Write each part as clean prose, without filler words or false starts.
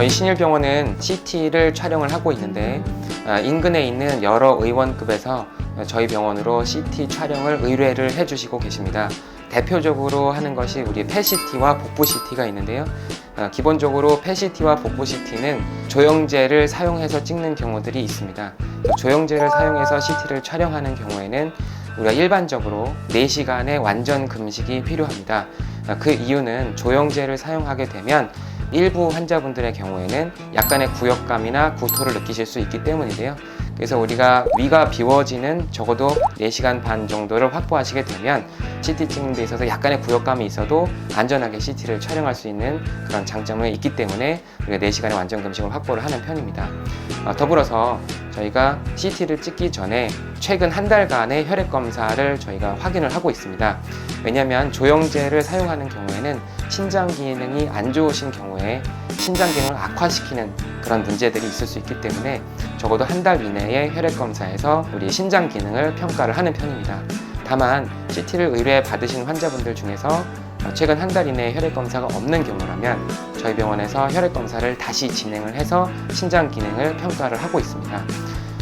저희 신일병원은 CT를 촬영을 하고 있는데 인근에 있는 여러 의원급에서 저희 병원으로 CT 촬영을 의뢰를 해주시고 계십니다. 대표적으로 하는 것이 우리 펫CT와 복부-CT가 있는데요. 기본적으로 펫CT와 복부-CT는 조영제를 사용해서 찍는 경우들이 있습니다. 조영제를 사용해서 CT를 촬영하는 경우에는 우리가 일반적으로 4시간의 완전 금식이 필요합니다. 그 이유는 조영제를 사용하게 되면 일부 환자분들의 경우에는 약간의 구역감이나 구토를 느끼실 수 있기 때문인데요. 그래서 우리가 위가 비워지는 적어도 4시간 반 정도를 확보하시게 되면 CT 찍는 데 있어서 약간의 구역감이 있어도 안전하게 CT를 촬영할 수 있는 그런 장점이 있기 때문에 우리가 4시간의 완전 금식을 확보를 하는 편입니다. 더불어서 저희가 CT를 찍기 전에 최근 한 달간의 혈액 검사를 저희가 확인을 하고 있습니다. 왜냐하면 조영제를 사용하는 경우에는 신장 기능이 안 좋으신 경우에 신장 기능을 악화시키는 그런 문제들이 있을 수 있기 때문에 적어도 한 달 이내에 혈액 검사에서 우리 신장 기능을 평가를 하는 편입니다. 다만 CT를 의뢰 받으신 환자분들 중에서 최근 한 달 이내에 혈액 검사가 없는 경우라면 저희 병원에서 혈액 검사를 다시 진행을 해서 신장 기능을 평가를 하고 있습니다.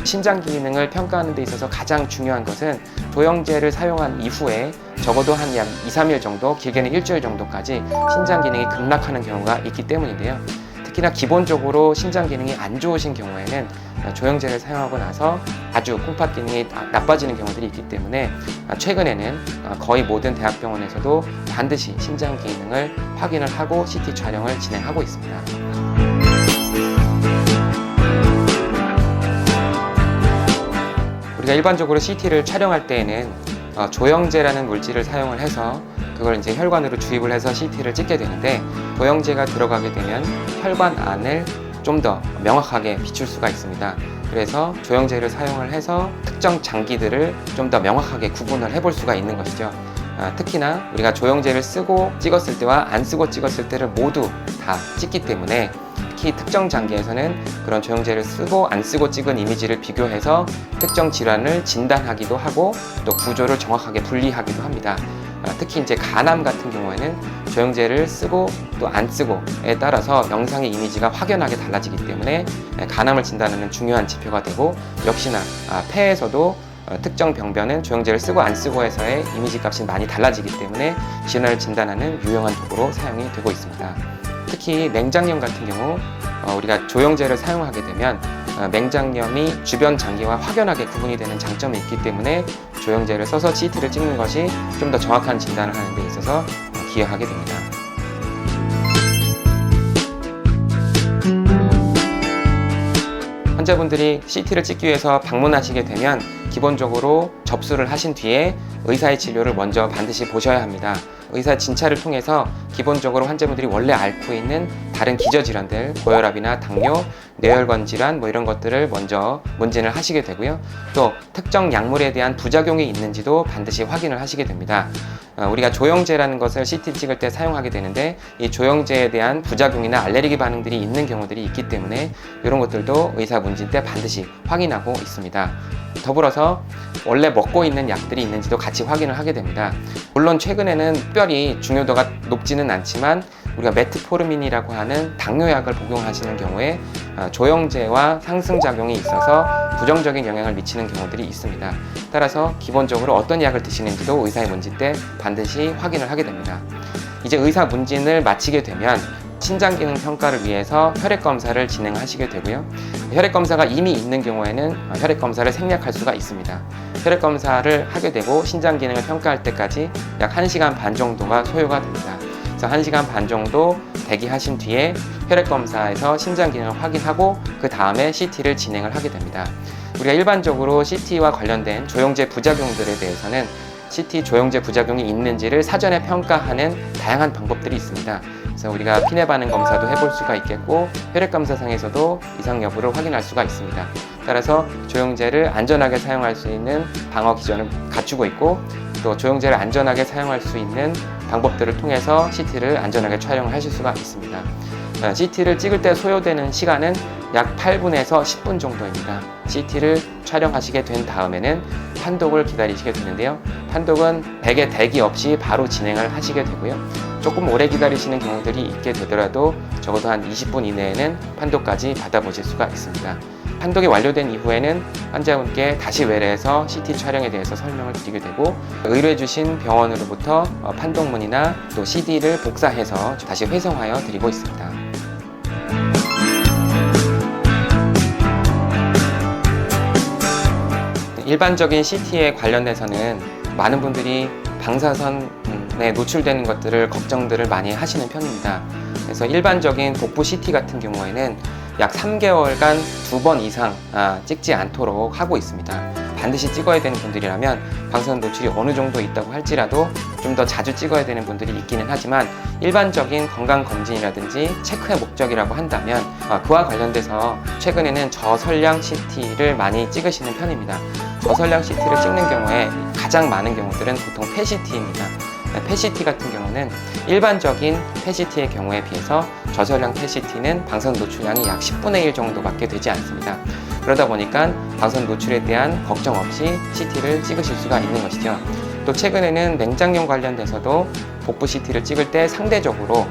신장 기능을 평가하는 데 있어서 가장 중요한 것은 조영제를 사용한 이후에 적어도 한 약 2-3일 정도, 길게는 일주일 정도까지 신장 기능이 급락하는 경우가 있기 때문인데요. 특히나 기본적으로 신장 기능이 안 좋으신 경우에는 조영제를 사용하고 나서 아주 콩팥 기능이 나빠지는 경우들이 있기 때문에 최근에는 거의 모든 대학병원에서도 반드시 신장 기능을 확인을 하고 CT 촬영을 진행하고 있습니다. 우리가 일반적으로 CT를 촬영할 때에는 조영제라는 물질을 사용을 해서 그걸 이제 혈관으로 주입을 해서 CT를 찍게 되는데, 조영제가 들어가게 되면 혈관 안을 좀 더 명확하게 비출 수가 있습니다. 그래서 조영제를 사용을 해서 특정 장기들을 좀 더 명확하게 구분을 해볼 수가 있는 것이죠. 특히나 우리가 조영제를 쓰고 찍었을 때와 안 쓰고 찍었을 때를 모두 다 찍기 때문에 특히 특정 장기에서는 그런 조영제를 쓰고 안 쓰고 찍은 이미지를 비교해서 특정 질환을 진단하기도 하고 또 구조를 정확하게 분리하기도 합니다. 특히 이제 간암 같은 경우에는 조영제를 쓰고 또 안 쓰고에 따라서 영상의 이미지가 확연하게 달라지기 때문에 간암을 진단하는 중요한 지표가 되고, 역시나 폐에서도 특정 병변은 조영제를 쓰고 안 쓰고에서의 이미지 값이 많이 달라지기 때문에 질환을 진단하는 유용한 도구로 사용이 되고 있습니다. 특히 맹장염 같은 경우 우리가 조영제를 사용하게 되면 맹장염이 주변 장기와 확연하게 구분이 되는 장점이 있기 때문에 조영제를 써서 CT를 찍는 것이 좀 더 정확한 진단을 하는 데 있어서 기여하게 됩니다. 환자분들이 CT를 찍기 위해서 방문하시게 되면 기본적으로 접수를 하신 뒤에 의사의 진료를 먼저 반드시 보셔야 합니다. 의사 진찰을 통해서 기본적으로 환자분들이 원래 앓고 있는 다른 기저질환들, 고혈압이나 당뇨, 뇌혈관 질환 이런 것들을 먼저 문진을 하시게 되고요. 또 특정 약물에 대한 부작용이 있는지도 반드시 확인을 하시게 됩니다. 우리가 조영제라는 것을 CT 찍을 때 사용하게 되는데, 이 조영제에 대한 부작용이나 알레르기 반응들이 있는 경우들이 있기 때문에 이런 것들도 의사 문진 때 반드시 확인하고 있습니다. 더불어서 원래 먹고 있는 약들이 있는지도 같이 확인을 하게 됩니다. 물론 최근에는 특별히 중요도가 높지는 않지만 우리가 메트포르민이라고 하는 당뇨약을 복용하시는 경우에 조영제와 상승작용이 있어서 부정적인 영향을 미치는 경우들이 있습니다. 따라서 기본적으로 어떤 약을 드시는지도 의사의 문진 때 반드시 확인을 하게 됩니다. 이제 의사 문진을 마치게 되면 신장기능 평가를 위해서 혈액검사를 진행하시게 되고요. 혈액검사가 이미 있는 경우에는 혈액검사를 생략할 수가 있습니다. 혈액검사를 하게 되고 신장기능을 평가할 때까지 약 1시간 반 정도가 소요가 됩니다. 그래서 1시간 반 정도 대기하신 뒤에 혈액검사에서 신장기능을 확인하고 그 다음에 CT를 진행을 하게 됩니다. 우리가 일반적으로 CT와 관련된 조영제 부작용들에 대해서는 CT 조영제 부작용이 있는지를 사전에 평가하는 다양한 방법들이 있습니다. 그래서 우리가 피내 반응 검사도 해볼 수가 있겠고, 혈액 검사상에서도 이상 여부를 확인할 수가 있습니다. 따라서 조영제를 안전하게 사용할 수 있는 방어 기전을 갖추고 있고, 또 조영제를 안전하게 사용할 수 있는 방법들을 통해서 CT를 안전하게 촬영을 하실 수가 있습니다. CT를 찍을 때 소요되는 시간은 약 8분에서 10분 정도입니다. CT를 촬영하시게 된 다음에는 판독을 기다리시게 되는데요. 판독은 백의 대기 없이 바로 진행을 하시게 되고요. 조금 오래 기다리시는 경우들이 있게 되더라도 적어도 한 20분 이내에는 판독까지 받아보실 수가 있습니다. 판독이 완료된 이후에는 환자분께 다시 외래해서 CT 촬영에 대해서 설명을 드리게 되고, 의뢰해 주신 병원으로부터 판독문이나 또 CD를 복사해서 다시 회송하여 드리고 있습니다. 일반적인 CT에 관련해서는 많은 분들이 방사선에 노출되는 것들을 걱정들을 많이 하시는 편입니다. 그래서 일반적인 복부 CT 같은 경우에는 약 3개월간 2번 이상 찍지 않도록 하고 있습니다. 반드시 찍어야 되는 분들이라면 방사선 노출이 어느 정도 있다고 할지라도 좀 더 자주 찍어야 되는 분들이 있기는 하지만, 일반적인 건강검진이라든지 체크의 목적이라고 한다면 그와 관련돼서 최근에는 저설량 CT를 많이 찍으시는 편입니다. 저설량 CT를 찍는 경우에 가장 많은 경우들은 보통 폐CT입니다. 폐CT 같은 경우는 일반적인 폐CT의 경우에 비해서 저설량 폐CT는 방사선 노출량이 약 10분의 1 정도밖에 되지 않습니다. 그러다 보니까 방사선 노출에 대한 걱정 없이 CT를 찍으실 수가 있는 것이죠. 또 최근에는 맹장염 관련돼서도 복부 CT를 찍을 때 상대적으로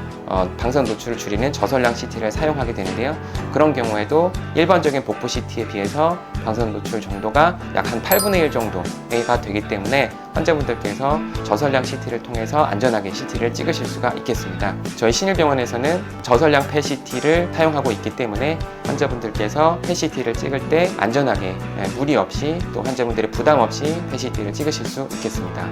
방사선 노출을 줄이는 저설량 CT를 사용하게 되는데요. 그런 경우에도 일반적인 복부 CT에 비해서 방사선 노출 정도가 약 한 8분의 1 정도가 되기 때문에 환자분들께서 저설량 CT를 통해서 안전하게 CT를 찍으실 수가 있겠습니다. 저희 신일병원에서는 저설량 폐CT를 사용하고 있기 때문에 환자분들께서 폐CT를 찍을 때 안전하게 무리 없이 또 환자분들의 부담 없이 폐CT를 찍으실 수 있겠습니다.